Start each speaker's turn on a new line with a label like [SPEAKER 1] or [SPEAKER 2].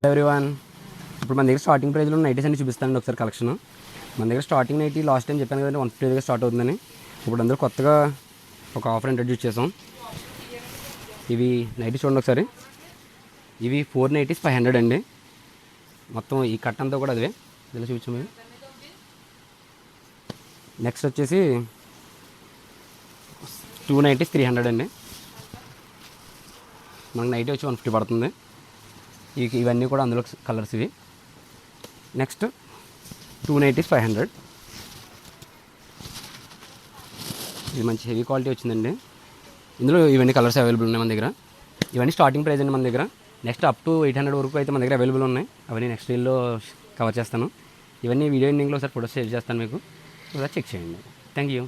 [SPEAKER 1] Everyone, ఇప్పుడు మన దగ్గర స్టార్టింగ్ ప్రైస్లో నైటీస్ అన్ని చూపిస్తానండి ఒకసారి కలెక్షన్. మన దగ్గర స్టార్టింగ్ నైటీ లాస్ట్ టైం చెప్పాను కదండి 150 దగ్గర స్టార్ట్ అవుతుందని. ఇప్పుడు అందరూ కొత్తగా ఒక ఆఫర్ ఇంట్రడ్యూస్ చేసాం. ఇవి నైటీ చూడండి ఒకసారి. ఇవి 4 నైటీస్ 500 అండి. మొత్తం ఈ కట్ అంతా కూడా అదే ఇలా చూపించాము. నెక్స్ట్ వచ్చేసి 2 నైటీస్ 300 అండి. మనకు నైటీ వచ్చి 150 పడుతుంది. ఇవన్నీ కూడా అందులో కలర్స్ ఇవి. Next 2 nighties 500. ఇది మంచి హెవీ క్వాలిటీ వచ్చిందండి. ఇందులో ఇవన్నీ కలర్స్ అవైలబుల్ ఉన్నాయి మన దగ్గర. ఇవన్నీ స్టార్టింగ్ ప్రైస్ అండి మన దగ్గర. నెక్స్ట్ అప్ టు 800 వరకు అయితే మన దగ్గర అవైలబుల్ ఉన్నాయి. అవన్నీ నెక్స్ట్ వీడియోలో కవర్ చేస్తాను. ఇవన్నీ వీడియో ఎండింగ్లో ఒకసారి ఫోటోస్ షేర్ చేస్తాను మీకు, ఒకసారి చెక్ చేయండి. Thank you.